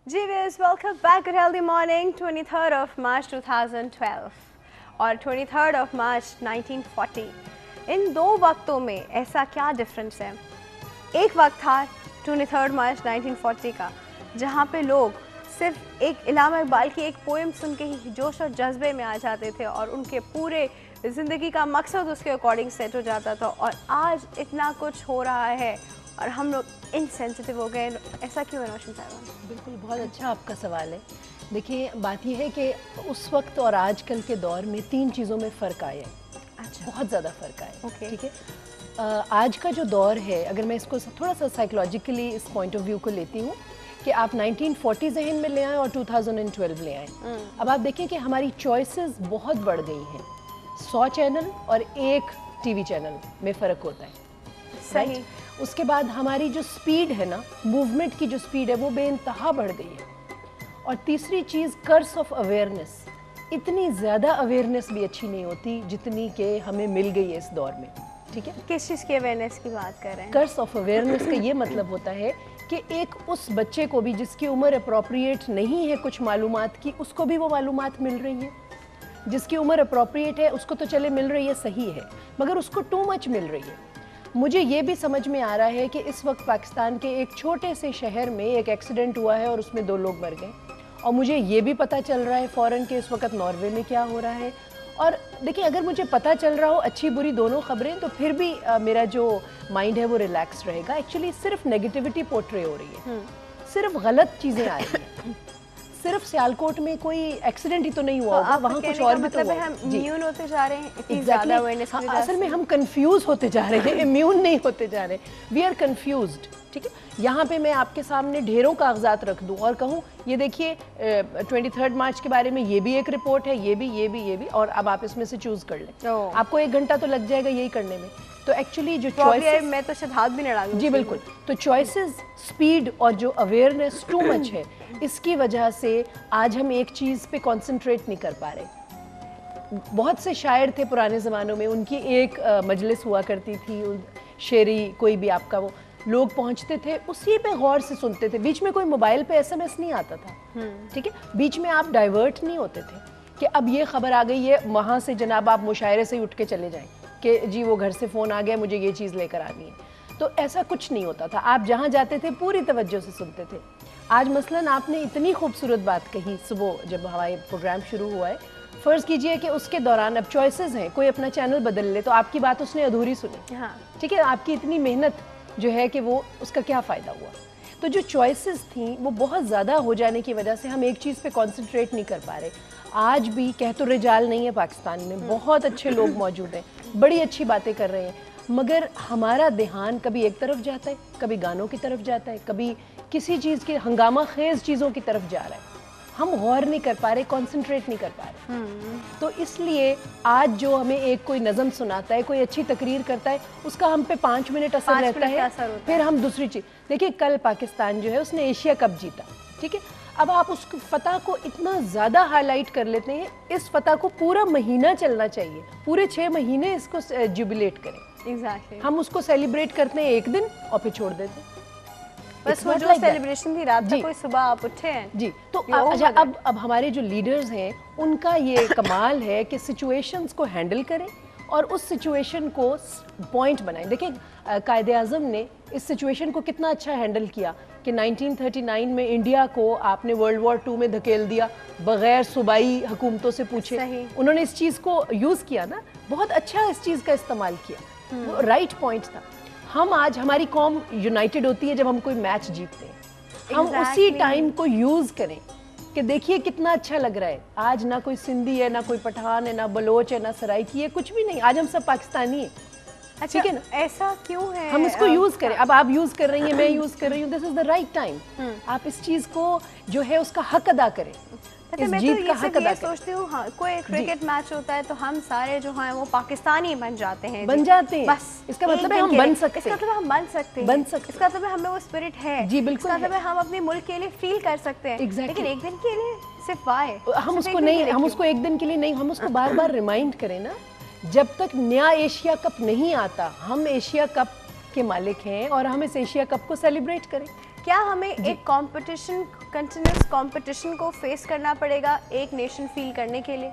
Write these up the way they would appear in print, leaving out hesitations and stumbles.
G viewers welcome back at healthy morning 23rd of March 2012 اور 23rd of March 1940. ان دو وقتوں میں ایسا کیا ڈفرینس ہے؟ ایک وقت تھا 23rd March 1940 کا جہاں پہ لوگ صرف ایک علامہ اقبال کی ایک پوئم سن کے ہی جوش اور جذبے میں آ جاتے تھے اور ان کے پورے زندگی کا مقصد اس کے اکارڈنگ سیٹ ہو جاتا تھا. اور آج اتنا کچھ ہو رہا ہے اور ہم لوگ انسینسٹیو ہو گئے. ایسا کیوں ہے روشن صاحبہ؟ بالکل، بہت اچھا آپ کا سوال ہے. دیکھیے بات یہ ہے کہ اس وقت اور آج کل کے دور میں تین چیزوں میں فرق آیا ہے. اچھا، بہت زیادہ فرق آیا ہے. ٹھیک ہے، آج کا جو دور ہے، اگر میں اس کو تھوڑا سا سائیکولوجیکلی اس پوائنٹ آف ویو کو لیتی ہوں کہ آپ 1940 ذہن میں لے آئیں اور 2012 لے آئیں. اب آپ دیکھیں کہ ہماری چوائسز بہت بڑھ گئی ہیں. 100 چینل اور ایک ٹی وی چینل میں فرق ہوتا ہے. صحیح. اس کے بعد ہماری جو سپیڈ ہے نا، موومنٹ کی جو سپیڈ ہے وہ بے انتہا بڑھ گئی ہے. اور تیسری چیز کرس آف اویئرنیس. اتنی زیادہ اویئرنیس بھی اچھی نہیں ہوتی جتنی کہ ہمیں مل گئی ہے اس دور میں. ٹھیک ہے، کس چیز کی اویئرنیس کی بات کر رہے ہیں؟ کرس آف اویئرنیس کا یہ مطلب ہوتا ہے کہ ایک اس بچے کو بھی جس کی عمر اپروپریٹ نہیں ہے کچھ معلومات کی، اس کو بھی وہ معلومات مل رہی ہیں. جس کی عمر اپروپریٹ ہے اس کو تو چلے مل رہی ہے، صحیح ہے، مگر اس کو ٹو مچ مل رہی ہے. مجھے یہ بھی سمجھ میں آ رہا ہے کہ اس وقت پاکستان کے ایک چھوٹے سے شہر میں ایک ایکسیڈنٹ ہوا ہے اور اس میں 2 لوگ مر گئے. اور مجھے یہ بھی پتہ چل رہا ہے فوراً کہ اس وقت ناروے میں کیا ہو رہا ہے. اور دیکھیں، اگر مجھے پتہ چل رہا ہو اچھی بری دونوں خبریں، تو پھر بھی میرا جو مائنڈ ہے وہ ریلیکس رہے گا. ایکچولی صرف نیگیٹیوٹی پورٹرے ہو رہی ہے، صرف غلط چیزیں آ رہی ہیں. صرف سیالکوٹ میں کوئی ایکسیڈنٹ ہی تو نہیں ہوا ہوگا، وہاں کچھ اور بھی تو ہوا. ہم امیون ہوتے جا رہے ہیں اتنی زیادہ اویئرنیس کی وجہ سے. اصل میں ہم کنفیوز ہوتے جا رہے ہیں، امیون نہیں ہوتے جا رہے. We are confused. ٹھیک ہے، یہاں پہ میں آپ کے سامنے ڈھیروں کاغذات رکھ دوں اور کہوں یہ دیکھیے 23rd مارچ کے بارے میں یہ بھی ایک رپورٹ ہے، یہ بھی، اور اب آپ اس میں سے چوز کر لیں. آپ کو 1 گھنٹہ تو لگ جائے گا یہی کرنے میں. تو ایکچولی جو چوائسز، میں تو شاید ہاتھ بھی نہ ڈالوں. جی بالکل. تو چوائسز، سپیڈ اور جو اویئرنیس ٹو مچ ہے، اس کی وجہ سے آج ہم ایک چیز پہ کانسنٹریٹ نہیں کر پا رہے. بہت سے شاعر تھے پرانے زمانوں میں، ان کی ایک مجلس ہوا کرتی تھی، شعری کوئی بھی آپ کا، وہ لوگ پہنچتے تھے اسی پہ غور سے سنتے تھے. بیچ میں کوئی موبائل پہ SMS نہیں آتا تھا. ٹھیک ہے، بیچ میں آپ ڈائیورٹ نہیں ہوتے تھے کہ اب یہ خبر آ گئی ہے، وہاں سے جناب آپ مشاعرے سے ہی اٹھ کے چلے جائیں کہ جی وہ گھر سے فون آ گیا، مجھے یہ چیز لے کر آنی ہے. تو ایسا کچھ نہیں ہوتا تھا. آپ جہاں جاتے تھے پوری توجہ سے سنتے تھے. آج مثلاً آپ نے اتنی خوبصورت بات کہی صبح جب ہمارا پروگرام شروع ہوا ہے. فرض کیجئے کہ اس کے دوران اب چوائسز ہیں، کوئی اپنا چینل بدل لے تو آپ کی بات اس نے ادھوری سنی. ٹھیک ہے، آپ کی اتنی محنت جو ہے کہ وہ اس کا کیا فائدہ ہوا. تو جو چوائسز تھیں وہ بہت زیادہ ہو جانے کی وجہ سے ہم ایک چیز پہ کانسنٹریٹ نہیں کر پا رہے. آج بھی کہہ تو رجال نہیں ہے پاکستان میں، بہت اچھے لوگ موجود ہیں، بڑی اچھی باتیں کر رہے ہیں، مگر ہمارا دھیان کبھی ایک طرف جاتا ہے، کبھی گانوں کی طرف جاتا ہے، کبھی کسی چیز کی ہنگامہ خیز چیزوں کی طرف جا رہا ہے. ہم غور نہیں کر پا رہے، کانسنٹریٹ نہیں کر پا رہے. تو اس لیے آج جو ہمیں ایک کوئی نظم سناتا ہے، کوئی اچھی تقریر کرتا ہے، اس کا ہم پہ 5 منٹ اثر رہتا ہے، پھر ہم دوسری چیز. دیکھیے کل پاکستان جو ہے اس نے ایشیا کپ جیتا. ٹھیک ہے، اب آپ اس فتح کو اتنا زیادہ ہائی لائٹ کر لیتے ہیں. اس فتح کو پورا مہینہ چلنا چاہیے، پورے 6 مہینے اس کو جوبلیٹ کریں. ہم اس کو سیلیبریٹ کرتے ہیں ایک دن اور پھر چھوڑ دیتے ہیں. بس وہ جو سیلیبریشن تھی رات تک، کوئی صبح آپ اٹھے ہیں. جی، تو اب ہمارے جو لیڈرز ہیں ان کا یہ کمال ہے کہ سچویشنز کو ہینڈل کریں اور اس سچویشن کو پوائنٹ بنائیں. دیکھیں قائد اعظم نے اس سچویشن کو کتنا اچھا ہینڈل کیا کہ 1939 میں انڈیا کو آپ نے World War II میں دھکیل دیا بغیر صوبائی حکومتوں سے پوچھے. انہوں نے اس چیز کو یوز کیا نا، بہت اچھا اس چیز کا استعمال کیا. وہ رائٹ پوائنٹ تھا. ہم آج، ہماری قوم یونائٹڈ ہوتی ہے جب ہم کوئی میچ جیتتے ہیں. ہم اسی ٹائم کو یوز کریں کہ دیکھیے کتنا اچھا لگ رہا ہے. آج نہ کوئی سندھی ہے، نہ کوئی پٹھان ہے، نہ بلوچ ہے، نہ سرائکی ہے، کچھ بھی نہیں. آج ہم سب پاکستانی ہیں. ٹھیک ہے نا، ایسا کیوں ہے؟ ہم اس کو یوز کریں. اب آپ یوز کر رہی ہیں، میں یوز کر رہی ہوں، دس از دا رائٹ ٹائم. آپ اس چیز کو جو ہے اس کا حق ادا کریں. میں تو یہ سوچتی ہوں، کوئی کرکٹ میچ ہوتا ہے تو ہم سارے جو ہیں وہ پاکستانی بن جاتے ہیں. بس اس کا مطلب ہے ہم بن سکتے ہیں. اس کا مطلب ہم بن سکتے ہیں. اس کا مطلب ہے ہمیں وہ اسپرٹ ہے. جی بالکل. اس کا مطلب ہے ہم اپنے ملک کے لیے فیل کر سکتے ہیں. لیکن ایک دن کے لیے صرف وائے ہم اس کو نہیں، ہم اس کو ایک دن کے لیے نہیں، ہم اس کو بار بار ریمائنڈ کریں نا. جب تک نیا ایشیا کپ نہیں آتا، ہم ایشیا کپ کے مالک ہیں اور ہم اس ایشیا کپ کو سیلیبریٹ کریں. کیا ہمیں ایک کمپٹیشن کنٹینیوس کمپٹیشن کو فیس کرنا پڑے گا ایک نیشن فیل کرنے کے لیے؟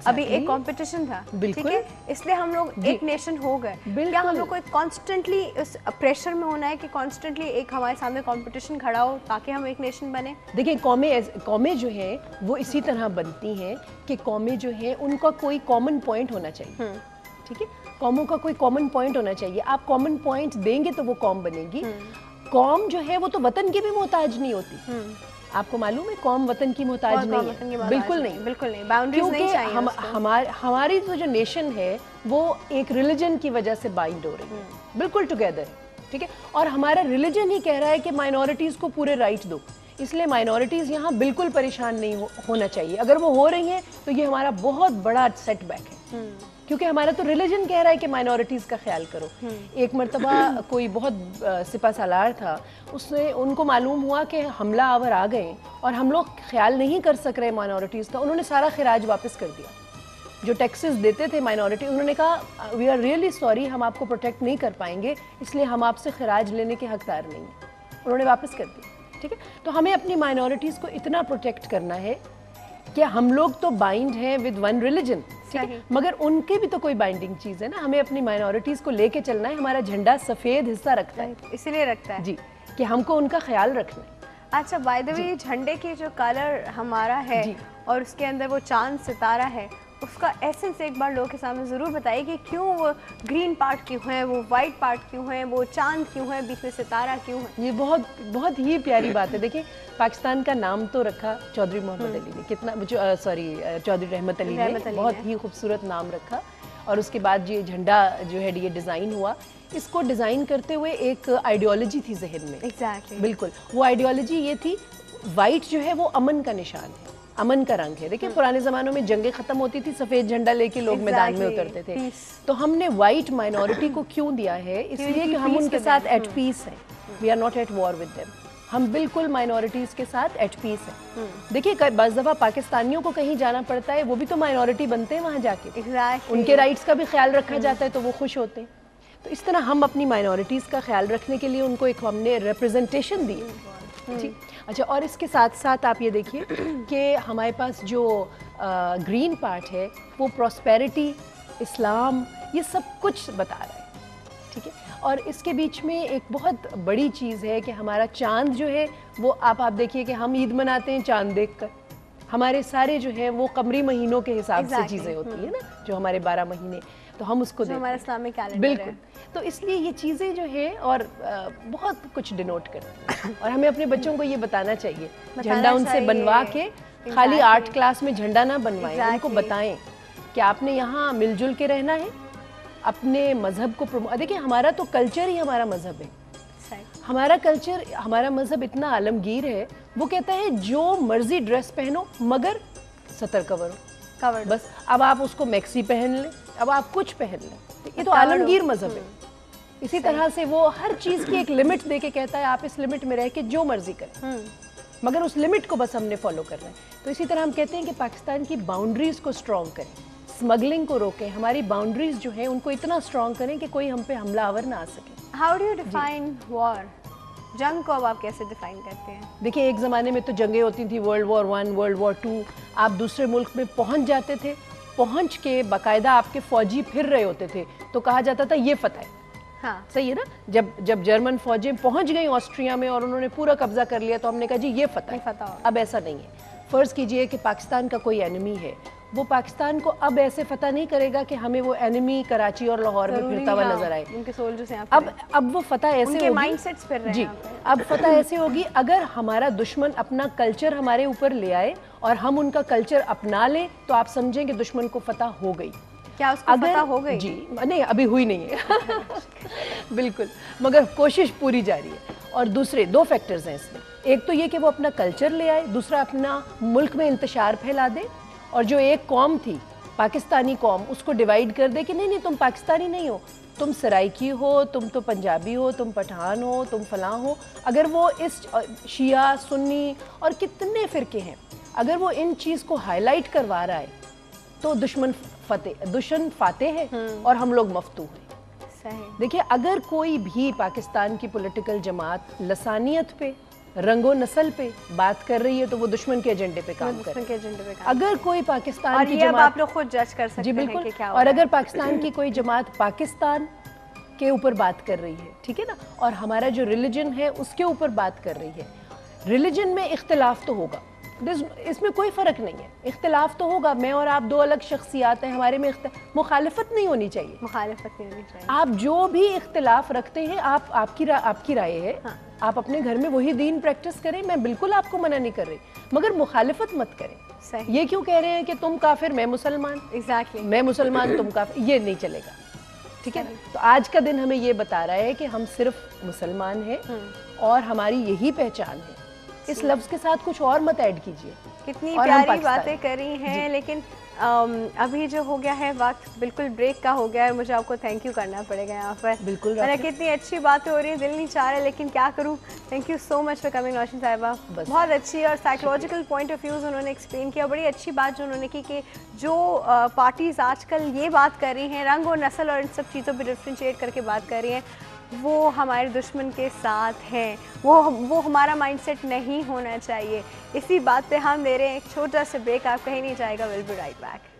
ابھی ایک کمپٹیشن تھا ٹھیک ہے اس لیے ہم لوگ ایک نیشن ہو گئے. کیا ہم لوگ کو کانسٹنٹلی اس پریشر میں ہونا ہے کہ کانسٹنٹلی ایک ہمارے سامنے کمپٹیشن کھڑا ہو تاکہ ہم ایک نیشن بنے؟ دیکھیں قومیں جو ہیں وہ اسی طرح بنتی ہیں کہ قومیں جو ہیں ان کا کوئی کامن پوائنٹ ہونا چاہیے. ٹھیک ہے, قوموں کا کوئی کامن پوائنٹ ہونا چاہیے. آپ کامن پوائنٹ دیں گے تو وہ قوم بنے گی. قوم جو ہے وہ تو وطن کی بھی محتاج نہیں ہوتی. آپ کو معلوم ہے قوم وطن کی محتاج نہیں ہے, بالکل نہیں, بالکل نہیں. باؤنڈریز نہیں چاہیے. ہماری جو نیشن ہے وہ ایک ریلیجن کی وجہ سے بائنڈ ہو رہی ہے, بالکل ٹوگیدر. ٹھیک ہے, اور ہمارا ریلیجن ہی کہہ رہا ہے کہ مائنورٹیز کو پورے رائٹ دو. اس لیے مائنورٹیز یہاں بالکل پریشان نہیں ہونا چاہیے. اگر وہ ہو رہی ہیں تو یہ ہمارا بہت بڑا سیٹ بیک ہے, کیونکہ ہمارا تو ریلیجن کہہ رہا ہے کہ مائنورٹیز کا خیال کرو. ایک مرتبہ کوئی بہت سپہ سالار تھا, ان کو معلوم ہوا کہ حملہ آور آ گئے اور ہم لوگ خیال نہیں کر سک رہے مائنورٹیز کا. انہوں نے سارا خراج واپس کر دیا جو ٹیکسز دیتے تھے مائنورٹی. انہوں نے کہا وی آر ریئلی سوری, ہم آپ کو پروٹیکٹ نہیں کر پائیں گے, اس لیے ہم آپ سے خراج لینے کے حقدار نہیں ہیں. انہوں نے واپس کر دیا. ٹھیک ہے, تو ہمیں اپنی مائنورٹیز کو اتنا پروٹیکٹ کرنا ہے کہ ہم لوگ تو بائنڈ ہیں ود ون ریلیجن, مگر ان کے بھی تو کوئی بائنڈنگ چیز ہے نا. ہمیں اپنی مائنورٹیز کو لے کے چلنا ہے. ہمارا جھنڈا سفید حصہ رکھتا ہے, اسی لیے رکھتا ہے جی, کہ ہم کو ان کا خیال رکھنا ہے. اچھا, بائی دا وے جھنڈے کی جو کلر ہمارا ہے اور اس کے اندر وہ چاند ستارہ ہے, اس کا ایسنس ایک بار لوگوں کے سامنے ضرور بتائیے کہ کیوں وہ گرین پارٹ کیوں ہے, وہ وائٹ پارٹ کیوں ہے, وہ چاند کیوں ہے, بیچ میں ستارہ کیوں ہے؟ یہ بہت ہی پیاری بات ہے. دیکھیں پاکستان کا نام تو رکھا چودھری محمد علی نے, کتنا چودھری رحمت علی نے بہت ہی خوبصورت نام رکھا. اور اس کے بعد یہ جھنڈا جو ہے یہ ڈیزائن ہوا. اس کو ڈیزائن کرتے ہوئے ایک آئیڈیالوجی تھی ذہن میں. بالکل, وہ آئیڈیالوجی یہ تھی, وائٹ جو ہے وہ امن کا نشان ہے, امن کا رنگ ہے. دیکھیں پرانے زمانوں میں جنگیں ختم ہوتی تھی, سفید جھنڈا لے کے لوگ میدان میں اترتے تھے. تو ہم نے وائٹ مائنورٹی کو کیوں دیا ہے؟ اس لیے کہ ہم ان کے ساتھ ایٹ پیس ہیں. We are not at war with them. ہم بالکل مائنورٹیز کے ساتھ ایٹ پیس ہیں. دیکھیے بعض دفعہ پاکستانیوں کو کہیں جانا پڑتا ہے, وہ بھی تو مائنورٹی بنتے ہیں وہاں جا کے, ان کے رائٹس کا بھی خیال رکھا جاتا ہے تو وہ خوش ہوتے ہیں. تو اس طرح ہم اپنی مائنورٹیز کا خیال رکھنے کے لیے ان کو ایک ہم نے ریپرزنٹیشن دی. ٹھیک, اچھا, اور اس کے ساتھ ساتھ آپ یہ دیکھیے کہ ہمارے پاس جو گرین پارٹ ہے وہ پراسپیرٹی, اسلام, یہ سب کچھ بتا رہا ہے. ٹھیک ہے, اور اس کے بیچ میں ایک بہت بڑی چیز ہے کہ ہمارا چاند جو ہے وہ آپ دیکھیے کہ ہم عید مناتے ہیں چاند دیکھ کر. ہمارے سارے جو ہے وہ قمری مہینوں کے حساب سے چیزیں ہوتی ہیں نا, جو ہمارے 12 مہینے, تو ہم اس کو دیکھتے ہیں, ہمارا اسلامی کیلنڈر. بالکل. تو اس لیے یہ چیزیں جو ہے اور بہت کچھ ڈینوٹ کرتی ہیں, اور ہمیں اپنے بچوں کو یہ بتانا چاہیے. جھنڈا ان سے بنوا کے خالی آرٹ کلاس میں جھنڈا نہ بنوائیں, ان کو بتائیں کہ آپ نے یہاں مل جل کے رہنا ہے, اپنے مذہب کو دیکھیں ہمارا تو کلچر ہی ہمارا مذہب ہے. ہمارا کلچر, ہمارا مذہب اتنا عالمگیر ہے, وہ کہتا ہے جو مرضی ڈریس پہنو مگر سطر کور ہو, بس. اب آپ اس کو میکسی پہن لیں, اب آپ کچھ پہن لیں, یہ تو عالمگیر مذہب ہے. اسی طرح سے وہ ہر چیز کی ایک لمٹ دے کے کہتا ہے آپ اس لمٹ میں رہ کے جو مرضی کریں, مگر اس لمٹ کو بس ہم نے فالو کرنا ہے. تو اسی طرح ہم کہتے ہیں کہ پاکستان کی باؤنڈریز کو اسٹرانگ کریں, اسمگلنگ کو روکیں, ہماری باؤنڈریز جو ہیں ان کو اتنا اسٹرانگ کریں کہ کوئی ہم پہ حملہ آور نہ آ سکے. ہاؤ ڈو یو ڈیفائن وار؟ جنگ کو اب آپ کیسے ڈیفائن کرتے ہیں؟ دیکھیں ایک زمانے میں تو جنگیں ہوتی تھیں, World War I, World War II. آپ دوسرے ملک میں پہنچ جاتے تھے, پہنچ کے باقاعدہ آپ کے فوجی پھر رہے ہوتے تھے تو کہا جاتا تھا یہ فتح ہے. ہاں صحیح ہے نا, جب جرمن فوجیں پہنچ گئیں آسٹریا میں اور انہوں نے پورا قبضہ کر لیا تو ہم نے کہا جی یہ فتح ہے. اب ایسا نہیں ہے. فرض کیجئے کہ پاکستان کا کوئی اینمی ہے, وہ پاکستان کو اب ایسے فتح نہیں کرے گا کہ ہمیں وہ اینمی کراچی اور لاہور میں پھرتا ہوا نظر آئے. ان کے سولجرز ہیں, اب وہ فتح ایسے ہوگی, جی اب فتح ایسے ہوگی اگر ہمارا دشمن اپنا کلچر ہمارے اوپر لے آئے اور ہم ان کا کلچر اپنا لیں تو آپ سمجھیں کہ دشمن کو فتح ہو گئی. کیا اس کو فتح ہو گئی؟ جی نہیں, ابھی ہوئی نہیں ہے بالکل, مگر کوشش پوری جاری ہے. اور دوسرے 2 فیکٹرز ہیں اس میں, ایک تو یہ کہ وہ اپنا کلچر لے آئے, دوسرا اپنا ملک میں انتشار پھیلا دے, اور جو ایک قوم تھی پاکستانی قوم اس کو ڈیوائیڈ کر دے کہ نہیں تم پاکستانی نہیں ہو, تم سرائکی ہو, تم تو پنجابی ہو, تم پٹھان ہو, تم فلاں ہو. اگر وہ اس شیعہ سنی اور کتنے فرقے ہیں, اگر وہ ان چیز کو ہائی لائٹ کروا رہا ہے تو دشمن فاتح ہے اور ہم لوگ مفتوح ہیں. دیکھیں اگر کوئی بھی پاکستان کی پولیٹیکل جماعت لسانیت پہ, رنگ و نسل پہ بات کر رہی ہے تو وہ دشمن کے ایجنڈے پہ کام کر رہی ہے. اگر کوئی پاکستان کی جماعت، آپ لوگ خود جج کر سکتے ہیں کہ کیا ہو رہا ہے، اور اگر پاکستان کی کوئی جماعت پاکستان کے اوپر بات کر رہی ہے، ٹھیک ہے نا، اور ہمارا جو ریلیجن ہے اس کے اوپر بات کر رہی ہے، ریلیجن میں اختلاف تو ہوگا، اس میں کوئی فرق نہیں ہے، اختلاف تو ہوگا. میں اور آپ دو الگ شخصیات ہیں، ہمارے میں مخالفت نہیں ہونی چاہیے. مخالفت نہیں ہونی چاہیے. آپ جو بھی اختلاف رکھتے ہیں، آپ کی رائے ہے، آپ اپنے گھر میں وہی دین پریکٹس کریں، میں بالکل آپ کو منع نہیں کر رہی، مگر مخالفت مت کریں. یہ کیوں کہہ رہے ہیں کہ تم کافر میں مسلمان، میں مسلمان تم کافر، یہ نہیں چلے گا. ٹھیک ہے نا. تو آج کا دن ہمیں یہ بتا رہا ہے کہ ہم صرف مسلمان ہیں اور ہماری یہی پہچان ہے. اس لفظ کے ساتھ کچھ اور مت ایڈ کیجئے. کتنی پیاری باتیں کری ہیں، لیکن ابھی جو ہو گیا ہے وقت بالکل بریک کا ہو گیا ہے. مجھے آپ کو تھینک یو کرنا پڑے گا یہاں پر. بالکل کتنی اچھی باتیں ہو رہی ہیں، دل نہیں چاہ رہے لیکن کیا کروں. Thank you so much for coming روشن صاحبہ. بہت اچھی اور سائیکولوجیکل پوائنٹ آف ویوز انہوں نے ایکسپلین کیا. بڑی اچھی بات جو انہوں نے کی کہ جو پارٹیز آج کل یہ بات کر رہی ہیں، رنگ و نسل اور ان سب چیزوں پہ ڈفرینشیٹ کر کے بات کر رہی ہیں، وہ ہمارے دشمن کے ساتھ ہیں. وہ ہمارا مائنڈ سیٹ نہیں ہونا چاہیے. اسی بات پہ ہم لے رہے ہیں ایک چھوٹا سا بریک. آپ کہیں نہیں جائے گا. We'll be right back.